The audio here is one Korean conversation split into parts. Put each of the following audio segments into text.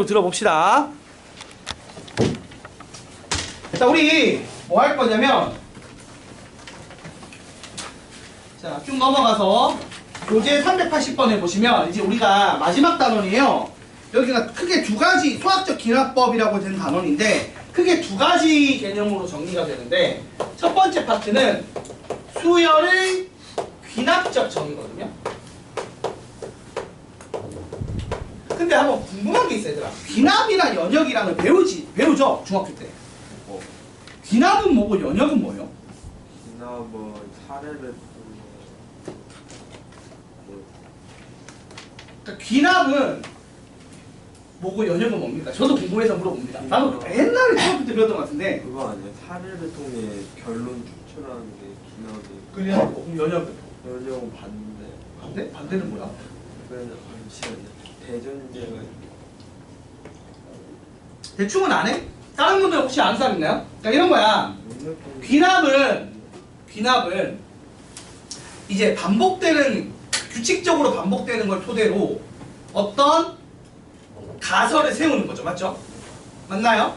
들어봅시다. 자, 우리 뭐 할 거냐면, 자, 쭉 넘어가서 교재 380번에 보시면 이제 우리가 마지막 단원이에요. 여기가 크게 두 가지 수학적 기납법이라고 되는 단원인데 크게 두 가지 개념으로 정리가 되는데, 첫 번째 파트는 수열의 귀납적 정의거든요. 근데 한번 궁금한 게 있어요, 얘들아. 귀납이랑 연역이랑을 배우죠? 중학교 때. 귀납은 뭐고 연역은 뭐예요? 귀납은 사례를 그러니까 귀납은 뭐고 연역은 뭡니까? 저도 궁금해서 물어봅니다. 나도 옛날에 중학교 때 배웠던 것 같은데. 그거 아니에요? 사례를 통해 결론 추출하는 게 귀납이. 그럼 연역은? 연역은 반대. 반대? 반대는 뭐야? 그래서 잠시만요. 대전제가 대충은 안 해? 다른 분들 혹시 아는 사람 있나요? 그러니까 이런 거야. 귀납은 이제 반복되는, 규칙적으로 반복되는 걸 토대로 어떤 가설을 세우는 거죠. 맞죠? 맞나요?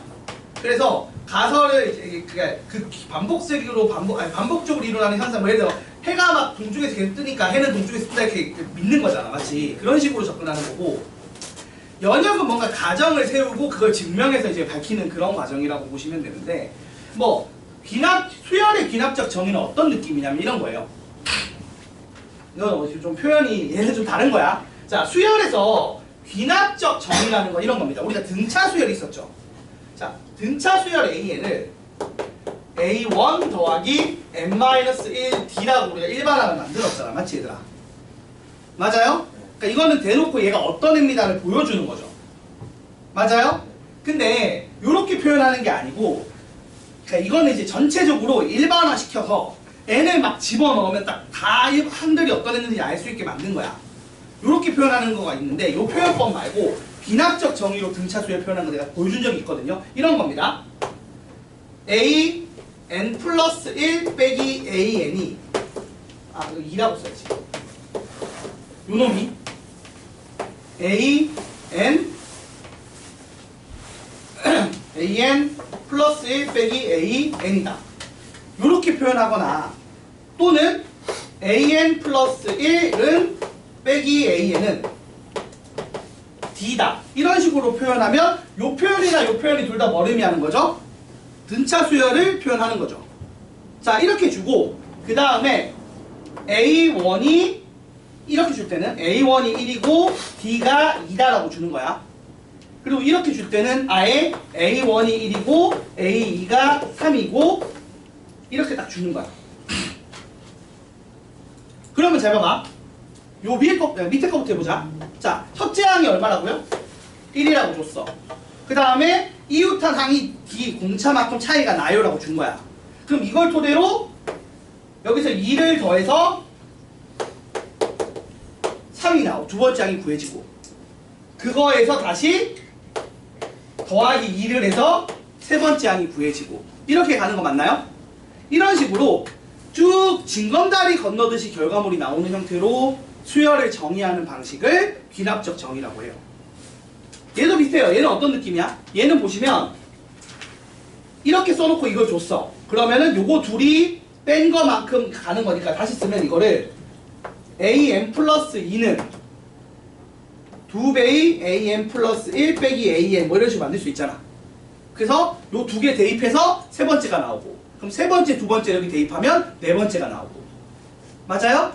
그래서 가설을 이제 그 반복적으로 반복적으로 일어나는 현상, 뭐 예를 들어 해가 막 동쪽에서 계속 뜨니까 해는 동쪽에서 뜬다 이렇게 믿는 거잖아. 마치 그런 식으로 접근하는 거고, 연역은 뭔가 가정을 세우고 그걸 증명해서 이제 밝히는 그런 과정이라고 보시면 되는데, 뭐 수열의 귀납적 정의는 어떤 느낌이냐면 이런 거예요. 이건 좀 표현이 얘는 좀 다른 거야. 자, 수열에서 귀납적 정의라는 거 이런 겁니다. 우리가 등차 수열이 있었죠. 자, 등차 수열 AN을 A1 더하기 N-1D라고 우리가 일반항을 만들었잖아. 맞지 얘들아? 맞아요? 그러니까 이거는 대놓고 얘가 어떤 애입니다를 보여주는 거죠. 맞아요? 근데 이렇게 표현하는 게 아니고, 그러니까 이거는 이제 전체적으로 일반화 시켜서 n을 막 집어넣으면 딱 다 항들이 어떤 애인지 알 수 있게 만든 거야. 이렇게 표현하는 거가 있는데 이 표현법 말고 귀납적 정의로 등차수열 표현하는 거 내가 보여준 적이 있거든요. 이런 겁니다. a n 플러스 1 빼기 a n이 이거 2라고 써야지. 요 놈이 a n 플러스 1 빼기 a n이다. 이렇게 표현하거나, 또는 an 플러스 1은 빼기 an은 d다. 이런 식으로 표현하면 요 표현이나 요 표현이 둘 다 뭘 의미하는 거죠? 등차 수열을 표현하는 거죠. 자, 이렇게 주고 그 다음에 a1이 이렇게 줄 때는 a1이 1이고 d가 2다라고 주는 거야. 그리고 이렇게 줄 때는 아예 a1이 1이고 a2가 3이고 이렇게 딱 주는 거야. 그러면 잘 봐봐. 요 밑에 거부터 해보자. 자, 첫째 항이 얼마라고요? 1이라고 줬어. 그 다음에 이웃한 항이 D 공차만큼 차이가 나요 라고 준 거야. 그럼 이걸 토대로 여기서 2를 더해서 3이 나오고 두 번째 항이 구해지고, 그거에서 다시 더하기 2를 해서 세 번째 항이 구해지고, 이렇게 가는 거 맞나요? 이런 식으로 쭉 징검다리 건너듯이 결과물이 나오는 형태로 수열을 정의하는 방식을 귀납적 정의라고 해요. 얘도 비슷해요. 얘는 어떤 느낌이야? 얘는 보시면 이렇게 써놓고 이걸 줬어. 그러면은 요거 둘이 뺀 거만큼 가는 거니까 다시 쓰면 이거를 an 플러스 2는 2배의 an 플러스 1 빼기 an 뭐 이런 식으로 만들 수 있잖아. 그래서 요 두 개 대입해서 세 번째가 나오고, 그럼 세 번째, 두 번째 여기 대입하면 네 번째가 나오고. 맞아요?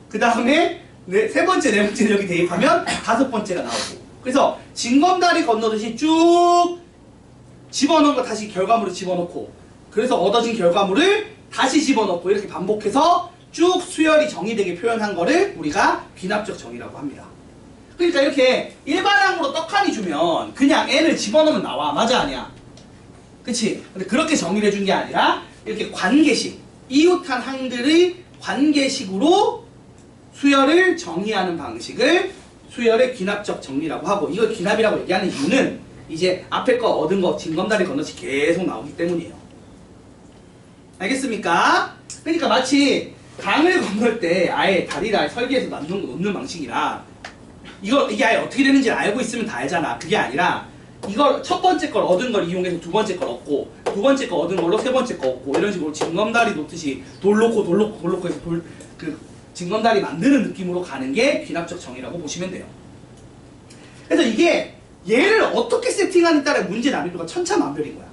그 다음에 세 번째, 네 번째 여기 대입하면 다섯 번째가 나오고. 그래서 징검다리 건너듯이 쭉 집어넣은 거 다시 결과물을 집어넣고, 그래서 얻어진 결과물을 다시 집어넣고, 이렇게 반복해서 쭉 수열이 정의되게 표현한 거를 우리가 귀납적 정의라고 합니다. 그러니까 이렇게 일반항으로 떡하니 주면 그냥 n을 집어넣으면 나와. 맞아 아니야? 그치? 근데 그렇게 정의를 해준 게 아니라 이렇게 관계식, 이웃한 항들의 관계식으로 수열을 정의하는 방식을 수열의 귀납적 정리라고 하고, 이걸 귀납이라고 얘기하는 이유는 이제 앞에 거 얻은 거 징검다리 건너서 계속 나오기 때문이에요. 알겠습니까? 그러니까 마치 강을 건널 때 아예 다리를 설계해서 놓는 방식이라, 이게 아예 어떻게 되는지 알고 있으면 다 알잖아. 그게 아니라 이걸 첫 번째 걸 얻은 걸 이용해서 두 번째 걸 얻고 두 번째 거 얻은 걸로 세 번째 거 얻고 이런 식으로 징검다리 놓듯이 돌 놓고 돌 놓고 돌 놓고 해서 그 징검다리 만드는 느낌으로 가는 게 귀납적 정의라고 보시면 돼요. 그래서 이게 얘를 어떻게 세팅하느냐에 따라 문제 난이도가 천차만별인 거야.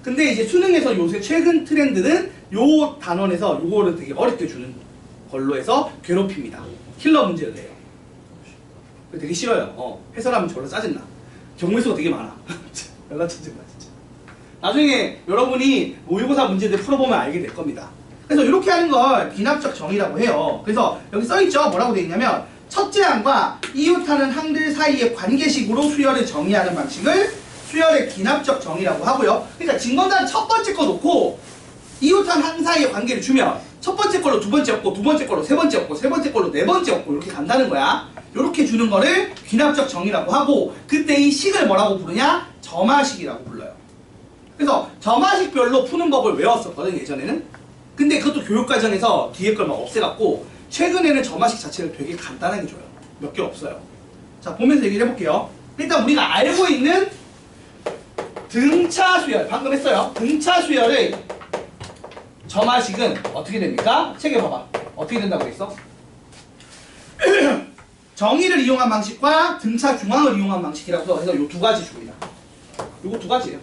근데 이제 수능에서 요새 최근 트렌드는 요 단원에서 요거를 되게 어렵게 주는 걸로 해서 괴롭힙니다. 킬러 문제를 내요. 되게 싫어요. 해설하면 졸라 짜증나. 경우의 수가 되게 많아. 연락 천재구나 진짜. 나중에 여러분이 모의고사 문제들 풀어보면 알게 될 겁니다. 그래서 이렇게 하는 걸 귀납적 정의라고 해요. 그래서 여기 써있죠. 뭐라고 되어 있냐면 첫째 항과 이웃하는 항들 사이의 관계식으로 수열을 정의하는 방식을 수열의 귀납적 정의라고 하고요. 그러니까 징검다리 첫 번째 거 놓고 이웃한 항 사이의 관계를 주면 첫 번째 걸로 두 번째 얻고 두 번째 걸로 세 번째 얻고 세 번째 걸로 네 번째 얻고 이렇게 간다는 거야. 이렇게 주는 거를 귀납적 정의라고 하고 그때 이 식을 뭐라고 부르냐? 점화식이라고 불러요. 그래서 점화식별로 푸는 법을 외웠었거든 예전에는. 근데 그것도 교육과정에서 뒤에 걸 막 없애갖고 최근에는 점화식 자체를 되게 간단하게 줘요. 몇 개 없어요. 자 보면서 얘기를 해볼게요. 일단 우리가 알고 있는 등차 수열 방금 했어요. 등차 수열의 점화식은 어떻게 됩니까? 책에 봐봐. 어떻게 된다고 했어? 정의를 이용한 방식과 등차 중앙을 이용한 방식이라고 해서 요 두 가지 줍니다. 요거 두 가지예요.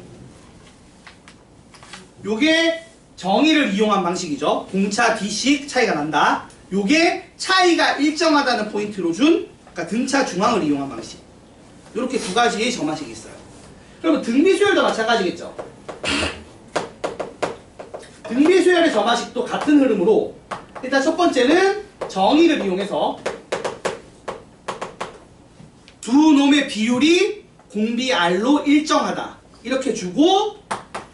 요게 정의를 이용한 방식이죠. 공차 D식 차이가 난다. 요게 차이가 일정하다는 포인트로 준 그러니까 등차 중앙을 이용한 방식. 요렇게 두 가지의 점화식이 있어요. 그러면 등비수열도 마찬가지겠죠. 등비수열의 점화식도 같은 흐름으로 일단 첫 번째는 정의를 이용해서 두 놈의 비율이 공비 R로 일정하다 이렇게 주고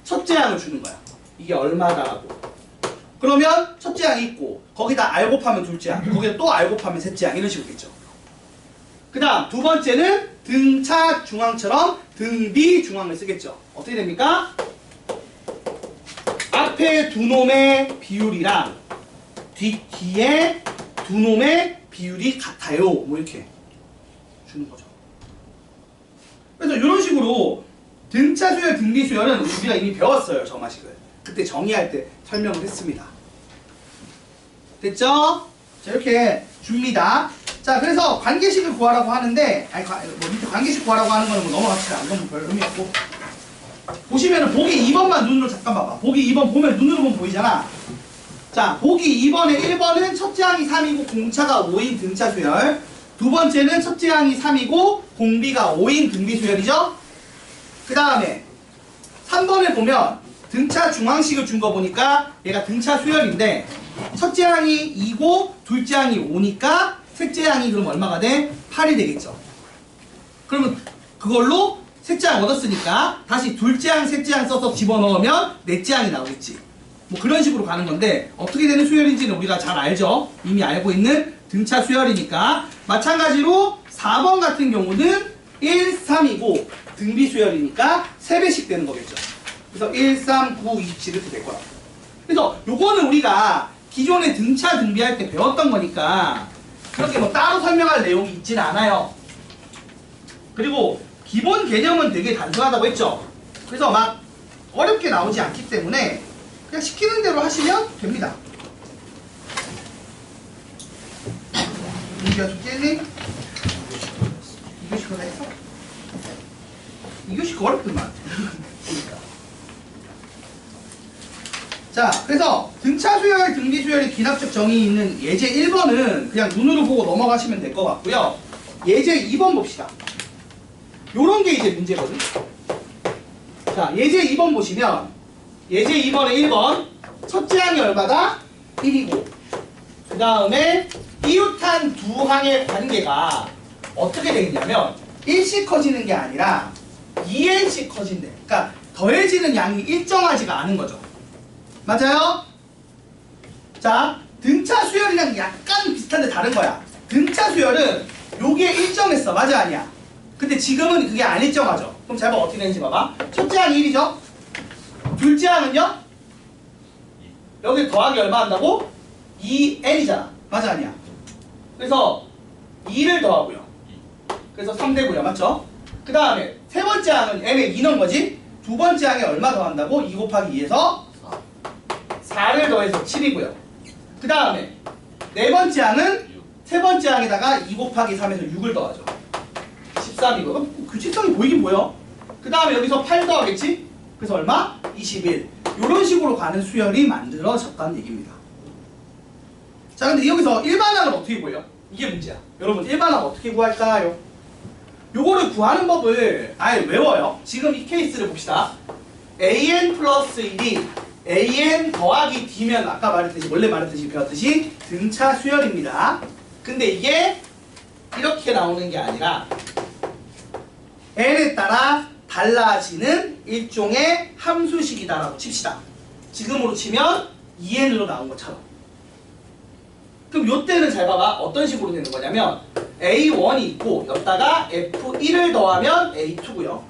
첫째 항을 주는 거야. 이게 얼마다라고. 그러면 첫째 항이 있고 거기다 R 곱하면 둘째 항 거기다 또 R 곱하면 셋째 항 이런 식으로 있죠. 그 다음 두 번째는 등차 중앙처럼 등비 중앙을 쓰겠죠. 어떻게 됩니까? 앞에 두 놈의 비율이랑 뒤에 두 놈의 비율이 같아요. 뭐 이렇게 주는 거죠. 그래서 이런 식으로 등차 수열, 등비 수열은 우리가 이미 배웠어요. 점화식을. 그때 정의할 때 설명을 했습니다. 됐죠? 자 이렇게 줍니다. 자 그래서 관계식을 구하라고 하는데 밑에 관계식 구하라고 하는 거는 뭐 넘어갑시다. 이건 별 의미 없고 보시면은 보기 2번만 눈으로 잠깐 봐봐. 보기 2번 보면 눈으로 보면 보이잖아. 자 보기 2번에 1번은 첫째 항이 3이고 공차가 5인 등차 수열 두 번째는 첫째 항이 3이고 공비가 5인 등비 수열이죠. 그 다음에 3번을 보면 등차 중앙식을 준 거 보니까 얘가 등차 수열인데 첫째 항이 2고 둘째 항이 5니까 셋째 항이 그럼 얼마가 돼? 8이 되겠죠. 그러면 그걸로 셋째 항 얻었으니까 다시 둘째 항, 셋째 항 써서 집어넣으면 넷째 항이 나오겠지. 뭐 그런 식으로 가는 건데 어떻게 되는 수열인지는 우리가 잘 알죠. 이미 알고 있는 등차 수열이니까 마찬가지로 4번 같은 경우는 1, 3이고 등비 수열이니까 3배씩 되는 거겠죠. 그래서 1, 3, 9, 27 이렇게 될 거라고. 그래서 요거는 우리가 기존에 등차 등비할 때 배웠던 거니까 그렇게 뭐 따로 설명할 내용이 있지는 않아요. 그리고 기본 개념은 되게 단순하다고 했죠. 그래서 막 어렵게 나오지 않기 때문에 그냥 시키는 대로 하시면 됩니다. 이규야 좀 깼니? 2교시 그거 했어? 2교시 그거 어렵더만. 자, 그래서 등차 수열, 등비 수열의 기납적 정의 있는 예제 1번은 그냥 눈으로 보고 넘어가시면 될 것 같고요. 예제 2번 봅시다. 요런 게 이제 문제거든. 자, 예제 2번 보시면 예제 2번에 1번 첫째 항이 얼마다? 1이고 그 다음에 이웃한 두 항의 관계가 어떻게 되겠냐면 1씩 커지는 게 아니라 2n씩 커진대. 그러니까 더해지는 양이 일정하지가 않은 거죠. 맞아요? 자, 등차 수열이랑 약간 비슷한데 다른 거야. 등차 수열은 요게 일정했어. 맞아 아니야? 근데 지금은 그게 안 일정하죠. 그럼 잘 봐 어떻게 되는지 봐봐. 첫째 항이 1이죠? 둘째 항은요? 여기 더하기 얼마 한다고? 2n이잖아. 맞아 아니야? 그래서 2를 더하고요. 그래서 3 되고요. 맞죠? 그 다음에 세 번째 항은 n에 2 넣은 거지? 두 번째 항에 얼마 더한다고? 2 곱하기 2에서 4를 더해서 7이고요. 그 다음에 네 번째 항은 세 번째 항에다가 2 곱하기 3에서 6을 더하죠. 13이고 규칙성이 보이긴 보여. 그 다음에 여기서 8 더하겠지? 그래서 얼마? 21. 이런 식으로 가는 수열이 만들어졌다는 얘기입니다. 자, 근데 여기서 일반항은 어떻게 구해요? 이게 문제야. 여러분, 일반항 어떻게 구할까요? 요거를 구하는 법을 아예 외워요. 지금 이 케이스를 봅시다. an 플러스 1이 an 더하기 d면 아까 말했듯이, 원래 말했듯이 배웠듯이 등차 수열입니다. 근데 이게 이렇게 나오는 게 아니라 n에 따라 달라지는 일종의 함수식이다라고 칩시다. 지금으로 치면 2n으로 나온 것처럼. 그럼 요때는 잘 봐봐. 어떤 식으로 되는 거냐면 A1이 있고 여기다가 F1을 더하면 A2고요.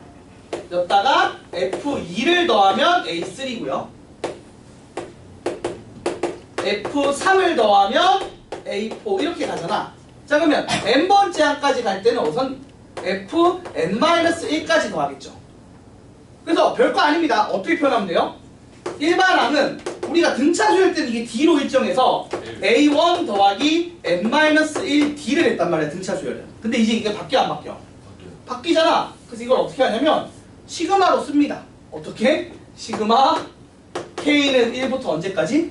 여기다가 F2를 더하면 A3고요. F3을 더하면 A4 이렇게 가잖아. 자, 그러면 n번째 항까지 갈 때는 우선 Fn-1까지 더하겠죠. 그래서 별거 아닙니다. 어떻게 표현하면 돼요? 일반항은 우리가 등차 수열 때는 이게 D로 일정해서 A1 더하기 n-1D를 했단 말이야, 등차 수열은. 근데 이제 이게 바뀌어 안 바뀌어? 바뀌잖아. 그래서 이걸 어떻게 하냐면 시그마로 씁니다. 어떻게? 시그마 K는 1부터 언제까지?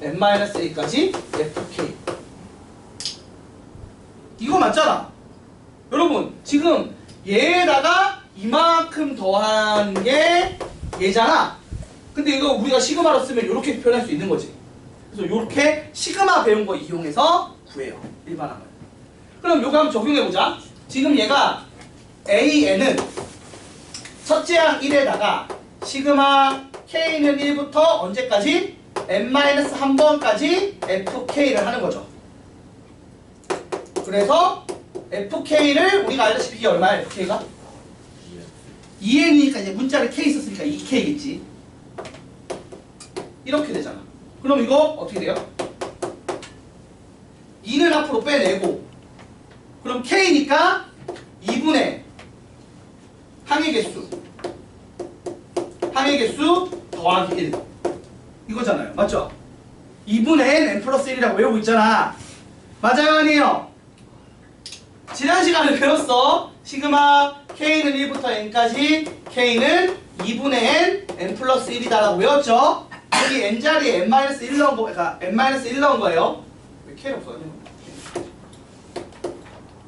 n-1까지 FK. 이거 맞잖아. 여러분, 지금 얘에다가 이만큼 더한 게 얘잖아. 근데 이거 우리가 시그마로 쓰면 이렇게 표현할 수 있는 거지. 그래서 이렇게 시그마 배운 거 이용해서 구해요, 일반항을. 그럼 요거 한번 적용해보자. 지금 얘가 AN은 첫째 항 1에다가 시그마 K는 1부터 언제까지? n-1번까지 FK를 하는 거죠. 그래서 FK를 우리가 알다시피 이게 얼마야, FK가? 2n이니까 이제 문자를 K 썼으니까 2K겠지. 이렇게 되잖아. 그럼 이거 어떻게 돼요? 2는 앞으로 빼내고, 그럼 K니까 2분의 항의 개수 더하기 1 이거잖아요. 맞죠? 2분의 n 플러스 1이라고 외우고 있잖아. 맞아요, 아니에요? 지난 시간에 배웠어. 시그마 K는 1부터 n까지 K는 2분의 n 플러스 1이다라고 외웠죠? 여기 n자리에 n-1 넣은 거, 그러니까 n-1 넣은 거예요. 왜 K를 없어요?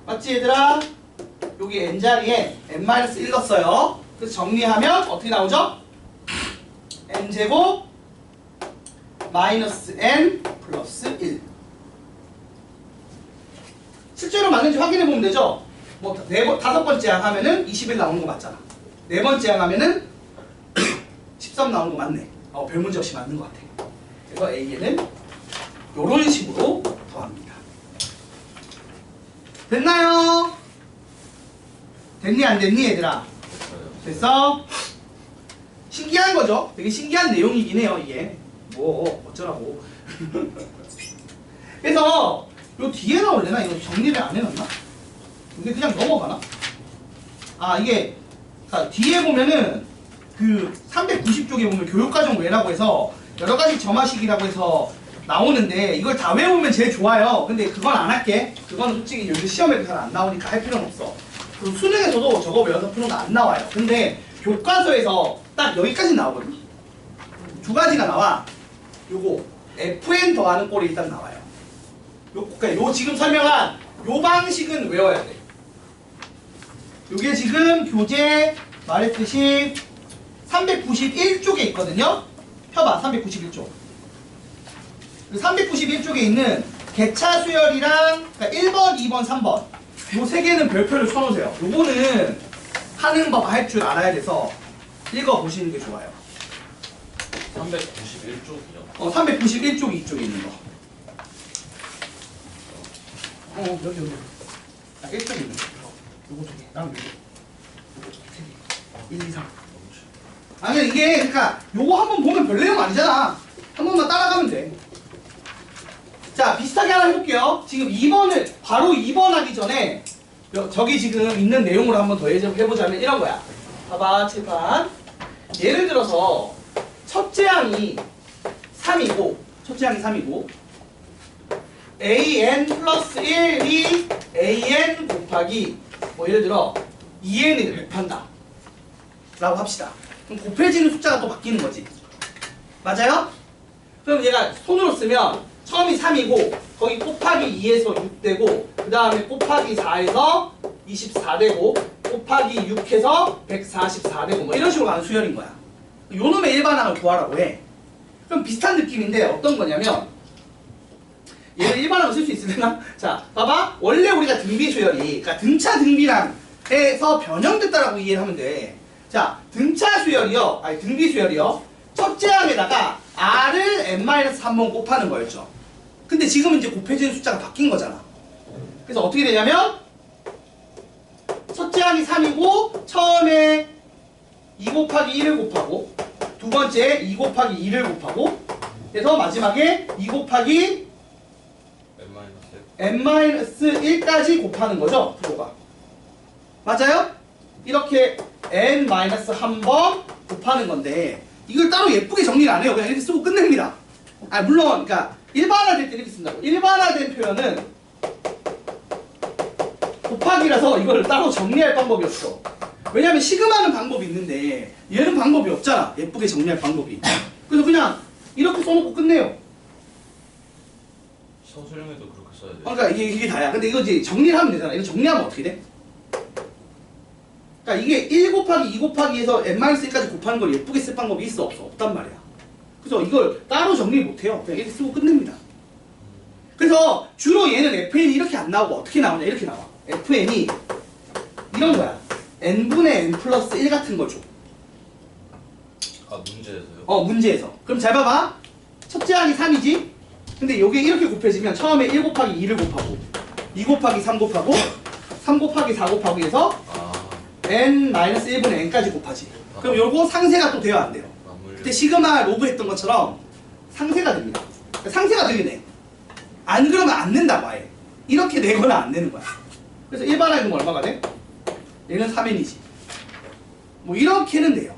맞지, 얘들아? 여기 n자리에 n-1 넣었어요. 그래서 정리하면 어떻게 나오죠? n제곱 마이너스 n 플러스 1. 실제로 맞는지 확인해보면 되죠? 뭐, 다섯 번째 항 하면은 21 나오는 거 맞잖아. 네 번째 항 하면은 13 나오는 거 맞네. 별 문제 없이 맞는 것 같아. 그래서 A에는 이런 식으로 더합니다. 됐나요? 됐니 안 됐니 얘들아? 됐어? 신기한 거죠? 되게 신기한 내용이긴 해요, 이게. 뭐 어쩌라고. 그래서 요 뒤에 나올래나? 이거 정리를 안 해놨나? 이게 그냥 넘어가나? 아, 이게 뒤에 보면은 그 390쪽에 보면 교육과정 외라고 해서 여러가지 점화식이라고 해서 나오는데 이걸 다 외우면 제일 좋아요. 근데 그건 안 할게. 그건 솔직히 요즘 시험에도 잘 안 나오니까 할 필요는 없어. 그리고 수능에서도 저거 외워서 푸는 거 안 나와요. 근데 교과서에서 딱 여기까지 나오거든. 두 가지가 나와. 요거 FN 더하는 꼴이 일단 나와요. 그러니까 요 지금 설명한 요 방식은 외워야 돼. 요게 지금 교재 말했듯이 391쪽에 있거든요. 펴봐, 391쪽. 391쪽에 있는 개차 수열이랑, 그러니까 1번, 2번, 3번 요 세 개는 별표를 쳐놓으세요. 요거는 하는 법 할 줄 알아야 돼서 읽어보시는 게 좋아요. 391쪽이요? 391쪽이 이쪽에 있는 거. 여기. 1쪽에 있는 거. 요거 두 개. 다음 요거. 요거 세 개. 1, 2, 3. 아니, 이게, 그러니까 요거 한번 보면 별 내용 아니잖아. 한 번만 따라가면 돼. 자, 비슷하게 하나 해볼게요. 지금 2번을, 바로 2번 하기 전에 저기 지금 있는 내용으로 한번 더 해보자면 이런 거야. 봐봐, 칠판. 예를 들어서 첫째 항이 3이고, an 플러스 1이 an 곱하기 뭐 예를 들어 2n을 곱한다 라고 합시다. 그럼 곱해지는 숫자가 또 바뀌는 거지. 맞아요? 그럼 얘가 손으로 쓰면 처음이 3이고 거기 곱하기 2에서 6 되고 그 다음에 곱하기 4에서 24 되고 곱하기 6해서 144 되고 뭐 이런 식으로 가는 수열인 거야. 요 놈의 일반항을 구하라고 해. 그럼 비슷한 느낌인데 어떤 거냐면 얘를 일반항을 쓸 수 있으려나? 자, 봐봐. 원래 우리가 등비 수열이 그러니까 등차 등비랑 해서 변형됐다라고 이해를 하면 돼. 자, 등차 수열이요. 아니 등비 수열이요. 첫째 항에다가 r을 n-3번 곱하는 거였죠. 근데 지금은 이제 곱해지는 숫자가 바뀐 거잖아. 그래서 어떻게 되냐면 첫째 항이 3이고 처음에 2 곱하기 1을 곱하고 두 번째 2 곱하기 2를 곱하고 그래서 마지막에 2 곱하기 n-1까지 곱하는 거죠. 부호가. 맞아요? 이렇게 n-1번 곱하는 건데 이걸 따로 예쁘게 정리를 안 해요. 그냥 이렇게 쓰고 끝냅니다. 아 물론 그러니까 일반화될 때 이렇게 쓴다고. 일반화된 표현은 곱하기라서 이걸 따로 정리할 방법이 없어. 왜냐면 시금하는 방법이 있는데 얘는 방법이 없잖아. 예쁘게 정리할 방법이. 그래서 그냥 이렇게 써놓고 끝내요. 서술형에도 그렇게 써야 돼. 그러니까 이게 다야. 근데 이거 이제 정리를 하면 되잖아. 이거 정리하면 어떻게 돼? 그러니까 이게 1 곱하기 2 곱하기에서 n-1까지 곱하는 걸 예쁘게 쓸 방법이 있어 없어? 없단 말이야. 그래서 이걸 따로 정리 못해요. 그냥 이렇게 쓰고 끝냅니다. 그래서 주로 얘는 fn이 이렇게 안 나오고 어떻게 나오냐 이렇게 나와. fn이 이런 거야. n분의 n 플러스 1 같은 걸 줘. 아 문제에서요? 문제에서. 그럼 잘 봐봐. 첫째 항이 3이지? 근데 요게 이렇게 곱해지면 처음에 1 곱하기 2를 곱하고 2 곱하기 3 곱하고 3 곱하기 4 곱하기 해서 n-1분의 n까지 곱하지. 그럼 요거 상세가 또 돼요 안 돼요? 그때 시그마 로그 했던 것처럼 상세가 됩니다. 그러니까 상세가 되게 돼. 안 그러면 안 된다고 아예. 이렇게 내거나 안 되는 거야. 그래서 일반화이면 얼마가 돼? 얘는 3n이지. 뭐 이렇게는 돼요.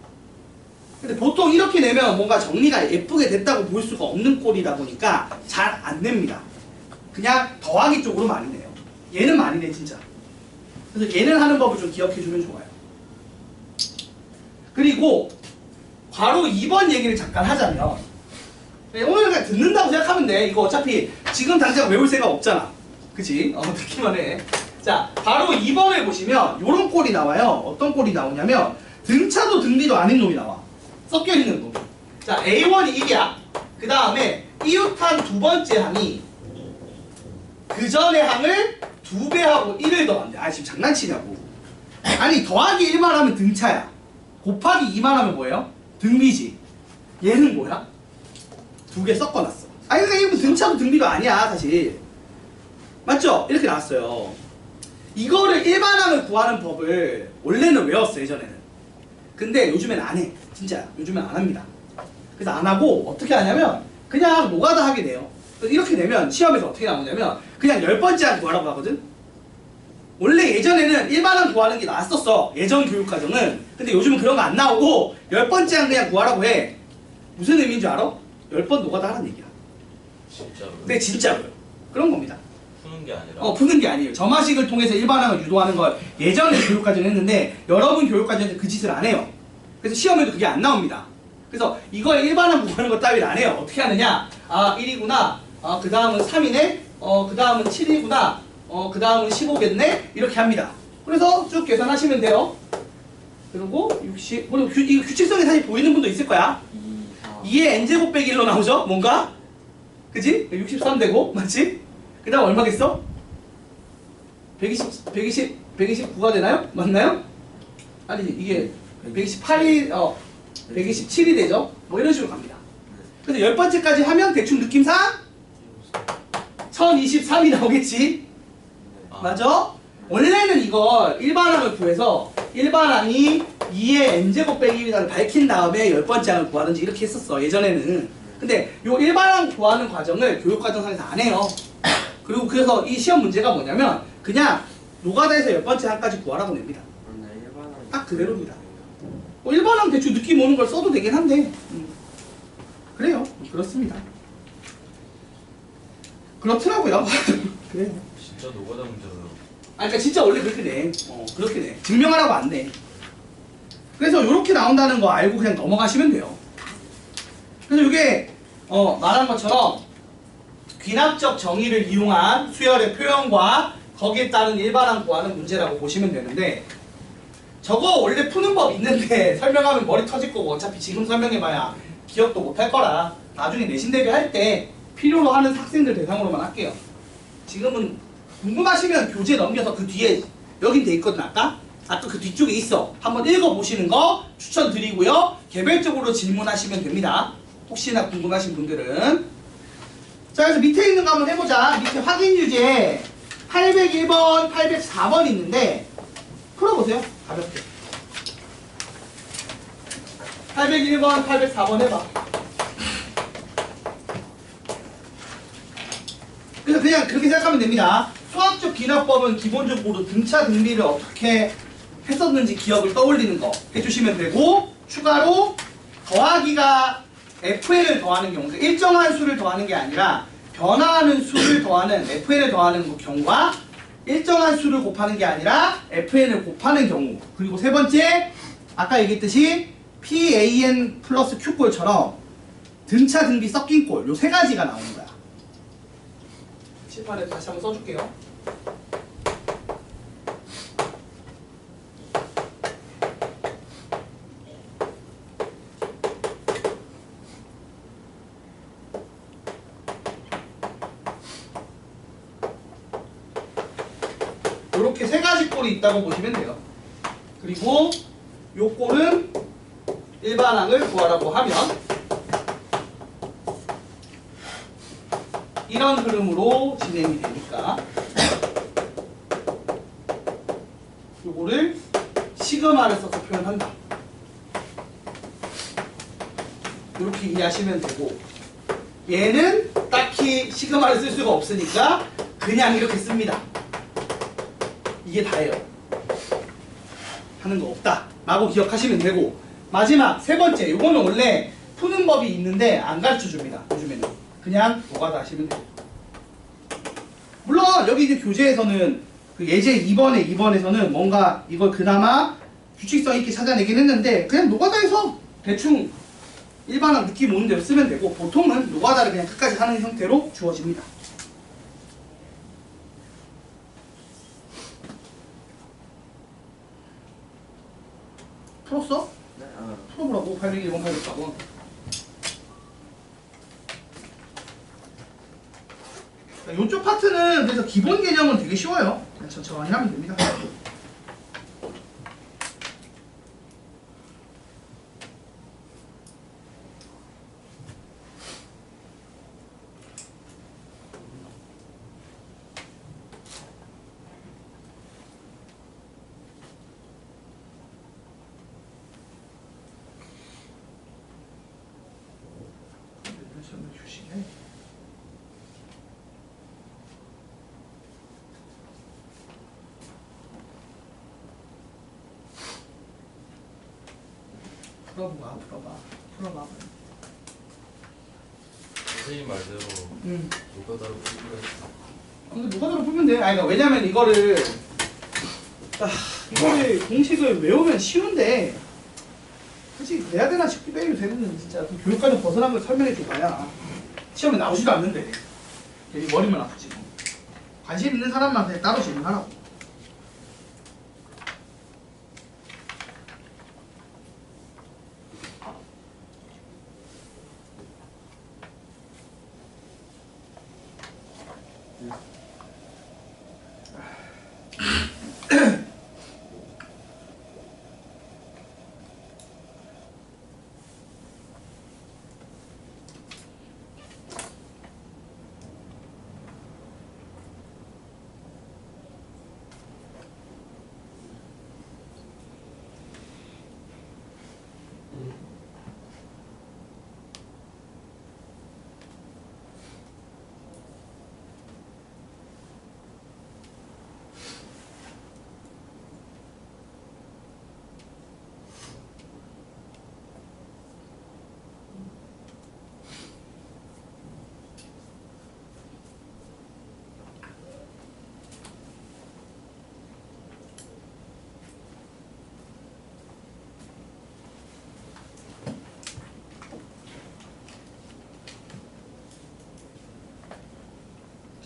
근데 보통 이렇게 내면 뭔가 정리가 예쁘게 됐다고 볼 수가 없는 꼴이다 보니까 잘 안 됩니다. 그냥 더하기 쪽으로 많이 내요. 얘는 많이 내 진짜. 그래서 얘는 하는 법을 좀 기억해주면 좋아요. 그리고 바로 2번 얘기를 잠깐 하자면 오늘 그냥 듣는다고 생각하면 돼. 이거 어차피 지금 당장 외울 생각 없잖아. 그치? 듣기만 해. 자, 바로 2번에 보시면 요런 꼴이 나와요. 어떤 꼴이 나오냐면 등차도 등비도 아닌 놈이 나와. 섞여있는 놈. 자, A1이 1이야. 그 다음에 이웃한 두 번째 항이 그 전의 항을 2배 하고 1을 더한대. 아 지금 장난치냐고. 아니 더하기 1만 하면 등차야. 곱하기 2만 하면 뭐예요? 등비지. 얘는 뭐야? 2개 섞어놨어. 아니 그러니까 이거 등차도 등비도 아니야 사실. 맞죠? 이렇게 나왔어요. 이거를 일반항을 구하는 법을 원래는 외웠어 예전에는. 근데 요즘엔 안 해. 진짜 요즘엔 안 합니다. 그래서 안 하고 어떻게 하냐면 그냥 노가다 하게 돼요. 이렇게 되면 시험에서 어떻게 나오냐면 그냥 10번째 항 구하라고 하거든. 원래 예전에는 일반항 구하는 게 나왔었어. 예전 교육과정은. 근데 요즘은 그런 거 안 나오고 10번째 항 그냥 구하라고 해. 무슨 의미인 줄 알아? 10번 노가다 하라는 얘기야. 진짜로? 네 진짜로요. 그런 겁니다. 푸는 게 아니라? 푸는 게 아니에요. 점화식을 통해서 일반항을 유도하는 걸 예전에 교육과정 했는데 여러분 교육과정에서 그 짓을 안 해요. 그래서 시험에도 그게 안 나옵니다. 그래서 이거에 일반항 구하는 것 따위를 안 해요. 어떻게 하느냐? 아 1이구나. 아 그 다음은 3이네. 그 다음은 7이구나. 그 다음은 15겠네. 이렇게 합니다. 그래서 쭉 계산하시면 돼요. 그리고 60. 그리고 이거 규칙성이 사실 보이는 분도 있을 거야. 2의 n제곱 빼기 1로 나오죠? 뭔가? 그지? 63 되고 맞지? 그 다음 얼마겠어? 129가 되나요? 맞나요? 아니 이게 128이 127이 되죠? 뭐 이런 식으로 갑니다. 그래서 10번째까지 하면 대충 느낌상 1023이 나오겠지? 맞아? 원래는 이걸 일반항을 구해서 일반항이 2의 n제곱 빼기 1을 밝힌 다음에 10번째 항을 구하든지 이렇게 했었어 예전에는. 근데 요 일반항 구하는 과정을 교육과정상에서 안 해요. 그리고 그래서 이 시험 문제가 뭐냐면 그냥 노가다에서 10번째 항까지 구하라고 냅니다. 네, 일반항. 딱 그대로입니다. 1번항 대충 느낌 오는 걸 써도 되긴 한데 그래요. 그렇습니다. 그렇더라고요. 그래요. 진짜 노가다 문제로요. 아, 그러니까 진짜 원래 그렇게 내. 그렇게 내. 증명하라고 안 내. 그래서 이렇게 나온다는 거 알고 그냥 넘어가시면 돼요. 그래서 이게 말한 것처럼 귀납적 정의를 이용한 수열의 표현과 거기에 따른 일반항 구하는 문제라고 보시면 되는데 저거 원래 푸는 법 있는데 설명하면 머리 터질 거고 어차피 지금 설명해봐야 기억도 못 할 거라 나중에 내신 대비 할 때 필요로 하는 학생들 대상으로만 할게요. 지금은 궁금하시면 교재 넘겨서 그 뒤에 여긴 돼 있거든. 아까 그 뒤쪽에 있어. 한번 읽어보시는 거 추천드리고요. 개별적으로 질문하시면 됩니다. 혹시나 궁금하신 분들은. 자, 그래서 밑에 있는 거 한번 해보자. 밑에 확인 유제 801번, 804번 있는데 풀어보세요. 가볍게. 801번, 804번 해봐. 그래서 그냥 그렇게 생각하면 됩니다. 수학적 귀납법은 기본적으로 등차 등비를 어떻게 했었는지 기억을 떠올리는 거 해주시면 되고, 추가로 더하기가 FN을 더하는 경우, 일정한 수를 더하는 게 아니라 변화하는 수를 더하는 FN을 더하는 경우와 일정한 수를 곱하는 게 아니라 FN을 곱하는 경우, 그리고 세 번째 아까 얘기했듯이 PAN 플러스 Q꼴처럼 등차 등비 섞인 꼴, 요 세 가지가 나오는 거야. 칠판에 다시 한번 써줄게요. 이렇게 세 가지 꼴이 있다고 보시면 돼요. 그리고 요 꼴은 일반항을 구하라고 하면 이런 흐름으로 진행이 되니까 요거를 시그마를 써서 표현한다. 이렇게 이해하시면 되고, 얘는 딱히 시그마를 쓸 수가 없으니까 그냥 이렇게 씁니다. 이게 다예요. 하는 거 없다 라고 기억하시면 되고, 마지막 세 번째, 요거는 원래 푸는 법이 있는데 안 가르쳐 줍니다. 요즘에는 그냥 노가다 하시면 돼요. 물론 여기 이제 교재에서는 그 예제 2번에서는 뭔가 이걸 그나마 규칙성 있게 찾아내긴 했는데 그냥 노가다에서 대충 일반항 느낌 오는 대로 쓰면 되고, 보통은 노가다를 그냥 끝까지 하는 형태로 주어집니다. 풀었어? 네. 풀어보라고. 801번, 804번. 이쪽 파트는 그래서 기본 개념은 되게 쉬워요. 그냥 천천히 하면 됩니다. 휴식해. 풀어봐. 선생님 말대로 노가다로 풀기로 했어. 근데 노가다로 풀면 돼. 아니, 그러니까 왜냐면 이거를 공식을 외우면 쉬운데 솔직히 내야 되나 싶기도 해요. 되는 진짜 그 교육과정 벗어난 걸 설명해 줘봐야 시험에 나오지도 않는데 괜히 머리만 아프지. 관심 있는 사람만 그냥 따로 질문하라고.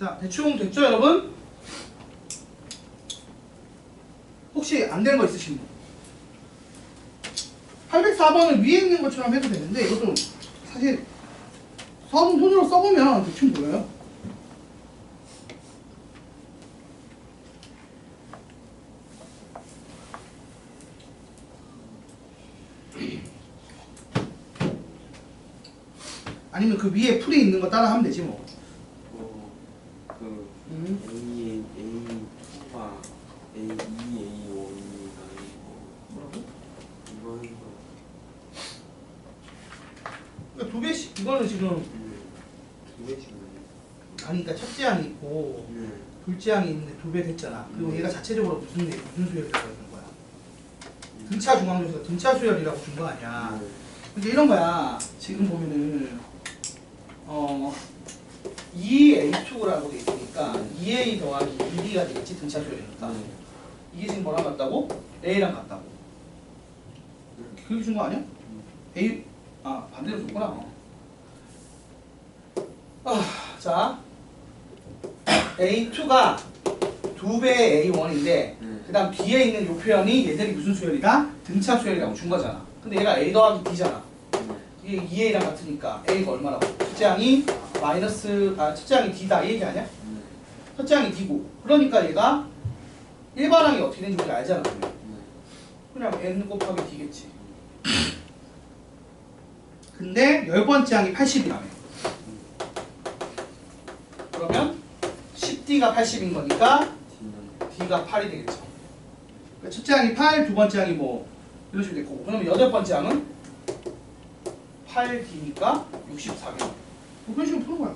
자, 대충 됐죠, 여러분? 혹시 안 된 거 있으신 분? 804번을 위에 있는 것처럼 해도 되는데 이것도 사실 손으로 써보면 대충 보여요. 아니면 그 위에 풀이 있는 거 따라 하면 되지 뭐. 그 A2가 A2, A1이가 뭐라고? 이거 하는 거. 그러니까 두 배씩 이거는 지금 두 개씩 아니 그러니까 첫째 항이 있고 네. 둘째 항이 있는데 두 배 됐잖아. 그리고 얘가 자체적으로 무슨 수열이라고 하는 거야? 등차 중앙조에서 등차 수열이라고 준 거 아니야. 근데 이런 거야. 지금 보면은 2A2라고 돼 있으니까 2A 더하기 2B가 되겠지 등차 수열이니까. 이게 지금 뭐랑 같다고? A랑 같다고. 그렇게 준 거 아니야? A 반대로 줬구나. 자 A2가 2배의 A1인데 그 다음 뒤에 있는 이 표현이 얘들이 무슨 수열이다? 등차 수열이라고 준 거잖아. 근데 얘가 A 더하기 B잖아. 이게 2A랑 같으니까 A가 얼마라고? 첫째 항이 첫째 항이 D다 이 얘기 아니야? 첫째 항이 D고 그러니까 얘가 일반항이 어떻게 되는지 우리 알잖아. 그냥 N 곱하기 D겠지. 근데 10번째 항이 80이라며. 그러면 10D가 80인 거니까 D가 8이 되겠죠. 그러니까 첫째 항이 8, 두 번째 항이 뭐 이런 식으로 될 거고. 그러면 여덟 번째 항은 8D니까 64개. 뭐 그런 식으로 푸는 거야.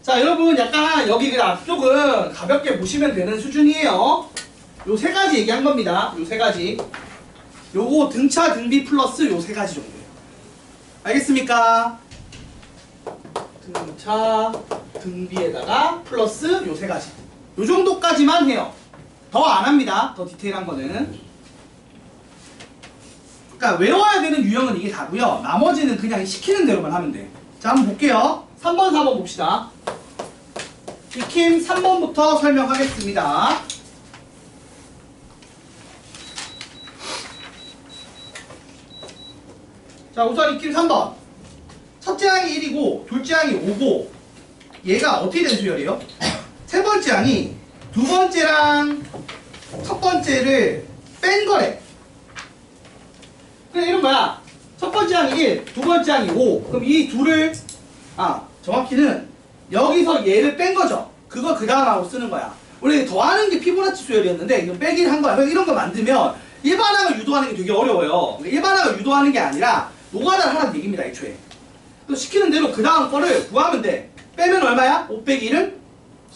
자, 여러분 약간 여기 그 앞쪽은 가볍게 보시면 되는 수준이에요. 요 세 가지 얘기한 겁니다. 요 세 가지. 요거 등차 등비 플러스 요 세 가지 정도예요. 알겠습니까? 등차 등비에다가 플러스 요 세 가지. 요 정도까지만 해요. 더 안 합니다. 더 디테일한 거는. 그러니까 외워야 되는 유형은 이게 다고요. 나머지는 그냥 시키는 대로만 하면 돼. 자, 한번 볼게요. 3번, 4번 봅시다. 익힘 3번부터 설명하겠습니다. 자, 우선 익힘 3번. 첫째 항이 1이고 둘째 항이 5고 얘가 어떻게 된 수열이에요? 세 번째 항이 두 번째랑 첫 번째를 뺀 거래. 그래 이런 거야. 첫 번째 항이 1, 두 번째 항이 5. 그럼 이 둘을 정확히는 여기서 얘를 뺀 거죠. 그거 그 다음하고 쓰는 거야. 원래 더하는 게 피보나치 수열이었는데 이거 빼기를 한 거야. 그래서 이런 거 만들면 일반항을 유도하는 게 되게 어려워요. 일반항을 유도하는 게 아니라 노가다를 하라는 얘기입니다. 애초에. 또 시키는 대로 그 다음 거를 구하면 돼. 빼면 얼마야? 5 빼기 1은?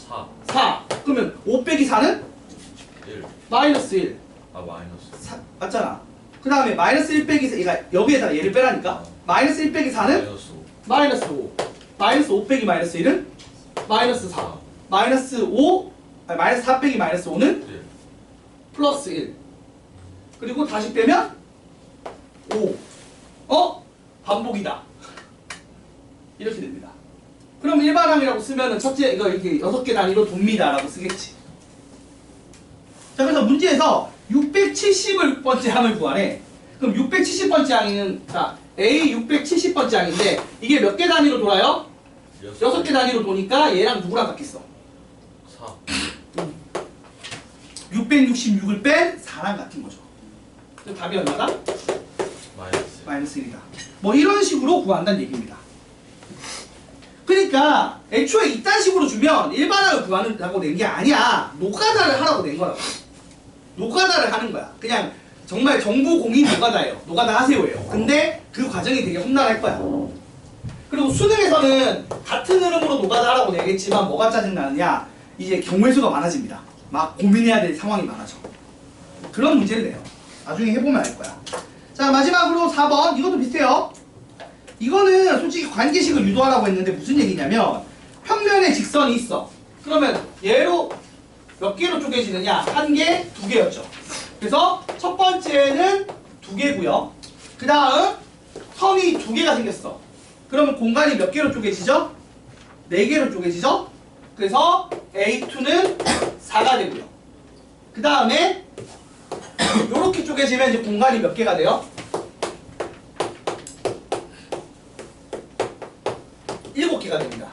4 4. 그러면 5 빼기 4는? 1 마이너스 1. 마이너스 맞잖아. 그 다음에 마이너스 1 빼기 4. 그러니까 여기에다 얘를 빼라니까. 마이너스 1 빼기 4는? 마이너스 5 마이너스 5. 마이너스 5 빼기 마이너스 1은? 마이너스 4. 마이너스 5. 마이너스 4 빼기 마이너스 5는? 1 플러스 1. 그리고 다시 빼면? 5. 반복이다. 이렇게 됩니다. 그럼 일반항이라고 쓰면은 첫째 이거 이렇게 6개 단위로 돕니다라고 쓰겠지. 자, 그래서 문제에서 670번째 항을 구하래. 그럼 670번째 항이는 자 A 670번째 항인데 이게 몇 개 단위로 돌아요? 6개 단위로 도니까 얘랑 누구랑 같겠어? 4 666을 뺀 4랑 같은 거죠. 그럼 답이 얼마다? 마이너스 마이너스 1이다. 뭐 이런 식으로 구한다는 얘기입니다. 그러니까 애초에 이딴 식으로 주면 일반항을 구하는다고 낸 게 아니야. 노가다를 하라고 낸 거라고. 노가다를 하는 거야. 그냥 정말 정보 공인 노가다예요. 노가다 하세요예요. 근데 그 과정이 되게 험난할 거야. 그리고 수능에서는 같은 흐름으로 노가다 하라고 내겠지만 뭐가 짜증나느냐, 이제 경우의 수가 많아집니다. 막 고민해야 될 상황이 많아져. 그런 문제를 내요. 나중에 해보면 알 거야. 자, 마지막으로 4번. 이것도 비슷해요. 이거는 솔직히 관계식을 유도하라고 했는데 무슨 얘기냐면 평면에 직선이 있어. 그러면 얘로 몇 개로 쪼개지느냐? 1개, 2개였죠. 그래서 첫 번째는 2개고요. 그 다음 선이 2개가 생겼어. 그러면 공간이 몇 개로 쪼개지죠? 4개로 쪼개지죠? 그래서 A2는 4가 되고요. 그 다음에 이렇게 쪼개지면 이제 공간이 몇 개가 돼요? 7개가 됩니다.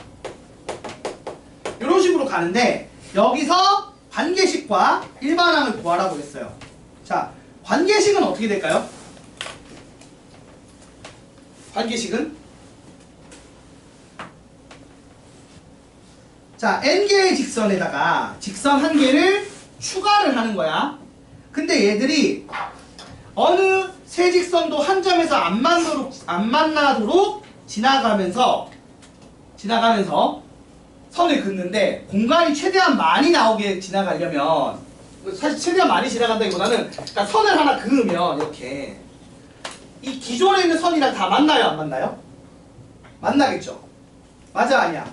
이런 식으로 가는데 여기서 관계식과 일반항을 구하라고 했어요. 자, 관계식은 어떻게 될까요? 관계식은 자, n개의 직선에다가 직선 한 개를 추가를 하는 거야. 근데 얘들이 어느 세 직선도 한 점에서 안 만나도록 지나가면서 선을 긋는데 공간이 최대한 많이 나오게 지나가려면 사실 최대한 많이 지나간다기보다는 그러니까 선을 하나 그으면 이렇게 이 기존에 있는 선이랑 다 만나요, 안 만나요? 만나겠죠? 맞아, 아니야?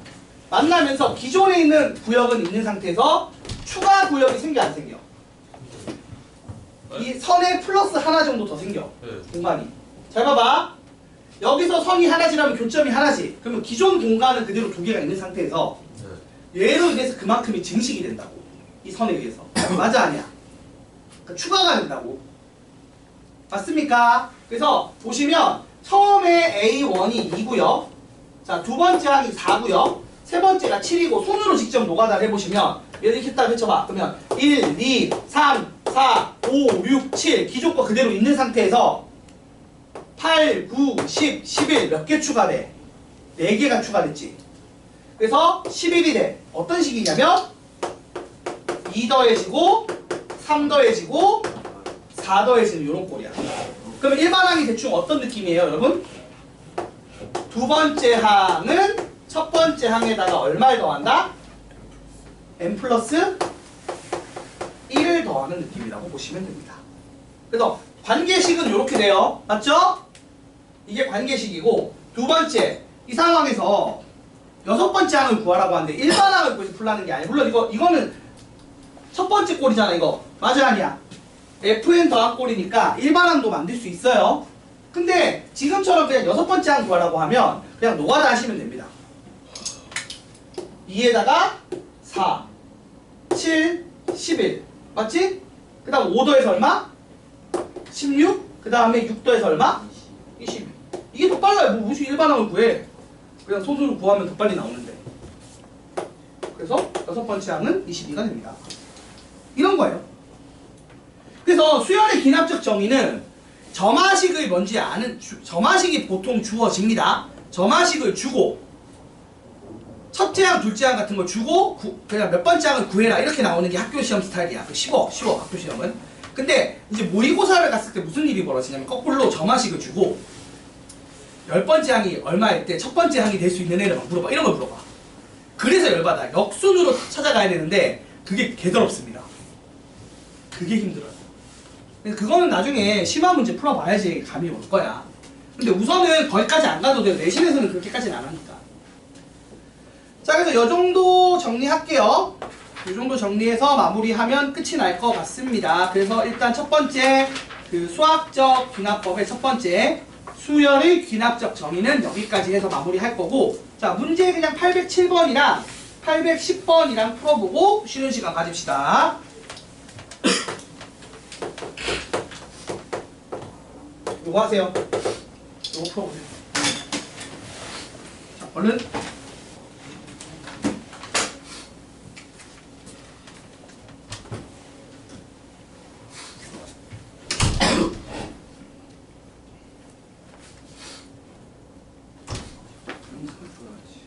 만나면서 기존에 있는 구역은 있는 상태에서 추가 구역이 생겨, 안 생겨? 이 선에 플러스 하나 정도 더 생겨. 네. 공간이. 잘 봐봐. 여기서 선이 하나지라면 교점이 하나지. 그러면 기존 공간은 그대로 2개가 있는 상태에서 네. 얘로 인해서 그만큼이 증식이 된다고. 이 선에 의해서. 맞아, 아니야? 그러니까 추가가 된다고. 맞습니까? 그래서 보시면 처음에 A1이 2고요. 자, 두 번째 항이 4고요. 세 번째가 7이고 손으로 직접 노가다를 해보시면 얘를 이렇게 딱 해쳐봐. 그러면 1, 2, 3, 4, 5, 6, 7 기존 거 그대로 있는 상태에서 8, 9, 10, 11 몇 개 추가돼? 4개가 추가됐지. 그래서 11이 돼. 어떤 식이냐면 2 더해지고 3 더해지고 4 더해지는 이런 꼴이야. 그러면 일반항이 대충 어떤 느낌이에요, 여러분? 두 번째 항은 첫 번째 항에다가 얼마를 더한다? n 플러스 1을 더하는 느낌이라고 보시면 됩니다. 그래서 관계식은 이렇게 돼요. 맞죠? 이게 관계식이고 두 번째, 이 상황에서 여섯 번째 항을 구하라고 하는데 일반항을 풀라는 게 아니에요. 물론 이거는 첫 번째 꼴이잖아, 이거. 맞아, 아니야? fn 더한 꼴이니까 일반항도 만들 수 있어요. 근데 지금처럼 그냥 여섯 번째 항 구하라고 하면 그냥 노가다 하시면 됩니다. 2에다가 4, 7, 11 맞지? 그 다음 5도에서 얼마? 16? 그 다음에 6도에서 얼마? 20 이게 더 빨라요. 뭐 무슨 일반항을 구해. 그냥 손으로 구하면 더 빨리 나오는데. 그래서 여섯 번째 항은 22가 됩니다. 이런 거예요. 그래서 수열의 기납적 정의는 점화식을 뭔지 아는 점화식이 보통 주어집니다. 점화식을 주고 첫째 항, 둘째 항 같은 걸 주고 그냥 몇 번째 항을 구해라 이렇게 나오는 게 학교 시험 스타일이야. 쉬워 학교 시험은. 근데 이제 모의고사를 갔을 때 무슨 일이 벌어지냐면 거꾸로 점화식을 주고 10번째 항이 얼마일 때 첫 번째 항이 될 수 있는 애를 막 물어봐. 이런 걸 물어봐. 그래서 열받아. 역순으로 찾아가야 되는데 그게 개더럽습니다. 그게 힘들어요. 그거는 나중에 심화 문제 풀어봐야지 감이 올 거야. 근데 우선은 거기까지 안 가도 돼요. 내신에서는 그렇게까지는 안 하니까. 자, 그래서 요 정도 정리할게요. 요 정도 정리해서 마무리하면 끝이 날 것 같습니다. 그래서 일단 첫 번째 그 수학적 귀납법의 첫 번째 수열의 귀납적 정의는 여기까지 해서 마무리할 거고, 자, 문제 그냥 807번이랑 810번이랑 풀어보고 쉬는 시간 가집시다. 요거 하세요. 요거 풀어보세요. 자, 얼른. 영상을 풀어야지.